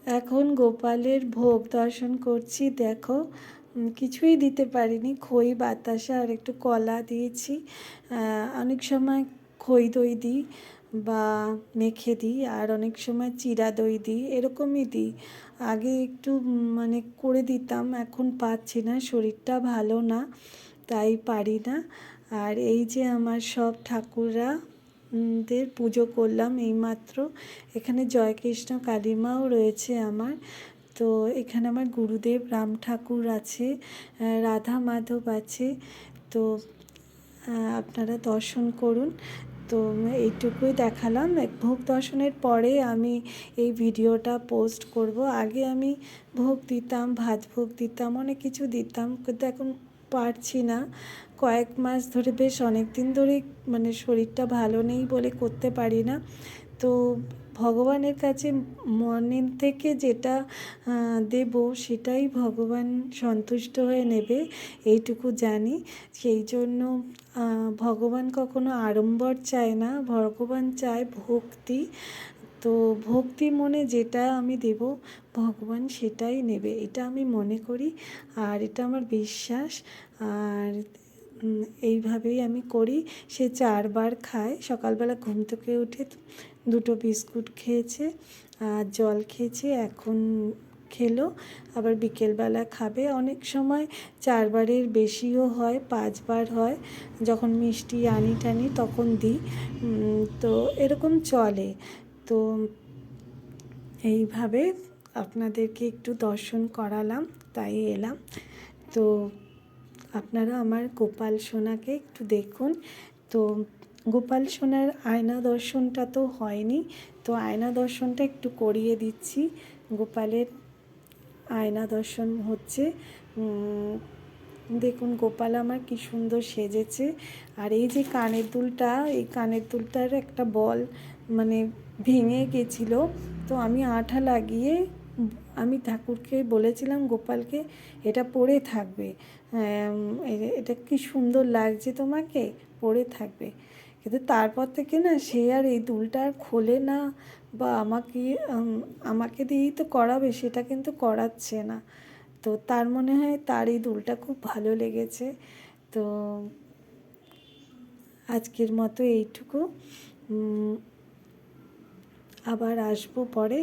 এখন গোপালের ভোগ দর্শন করছি। দেখো, কিছুই দিতে পারিনি, খই বাতাসা আর একটু কলা দিয়েছি। অনেক সময় খই দই দিই বা মেখে দিই, আর অনেক সময় চিরা দই দিই, এরকমই দিই। আগে একটু মানে করে দিতাম, এখন পাচ্ছি না, শরীরটা ভালো না, তাই পারি না। আর এই যে আমার সব ঠাকুররা দের পুজো করলাম এইমাত্র। এখানে জয়কৃষ্ণ কালীমাও রয়েছে আমার। তো এখানে আমার গুরুদেব রাম ঠাকুর আছে, রাধা মাধব আছে। তো আপনারা দর্শন করুন। তো এইটুকুই দেখালাম। ভোগ দর্শনের পরে আমি এই ভিডিওটা পোস্ট করব। আগে আমি ভোগ দিতাম, ভাত ভোগ দিতাম, অনেক কিছু দিতাম, কিন্তু এখন পারছি না। কয়েক মাস ধরে, বেশ অনেক দিন ধরেই মানে শরীরটা ভালো নেই বলে করতে পারি না। তো ভগবানের কাছে মনের থেকে যেটা দেব, সেটাই ভগবান সন্তুষ্ট হয়ে নেবে, এইটুকু জানি। সেই জন্য ভগবান কখনো আড়ম্বর চায় না, ভগবান চায় ভক্তি। তো ভক্তি মনে যেটা আমি দেব, ভগবান সেটাই নেবে, এটা আমি মনে করি, আর এটা আমার বিশ্বাস। আর এইভাবেই আমি করি। সে 4 বার খায়। সকালবেলা ঘুম থেকে উঠে 2টো বিস্কুট খেয়েছে আর জল খেয়েছে, এখন খেলো, আবার বিকেলবেলা খাবে। অনেক সময় 4বারের বেশিও হয়, 5বার হয়। যখন মিষ্টি আনি টানি তখন দিই। তো এরকম চলে। তো এইভাবে আপনাদেরকে একটু দর্শন করালাম, তাই এলাম। তো আপনারা আমার গোপাল সোনাকে একটু দেখুন। তো গোপাল সোনার আয়না দর্শনটা তো হয়নি, তো আয়না দর্শনটা একটু করিয়ে দিচ্ছি। গোপালের আয়না দর্শন হচ্ছে। দেখুন গোপাল আমার কি সুন্দর সেজেছে। আর এই যে কানের দুলটা, এই কানের দুলটার একটা বল মানে ভেঙে গেছিলো, তো আমি আঠা লাগিয়ে আমি ঠাকুরকে বলেছিলাম, গোপালকে, এটা পরে থাকবে, এটা কি সুন্দর লাগছে তোমাকে, পরে থাকবে। কিন্তু তারপর থেকে না, সে আর এই দুলটা আর খোলে না, বা আমাকে দিয়েই তো করাবে, সেটা কিন্তু করাচ্ছে না। তো তার মনে হয় তার এই দুলটা খুব ভালো লেগেছে। তো আজকের মতো এইটুকু। আবার আসবো পরে।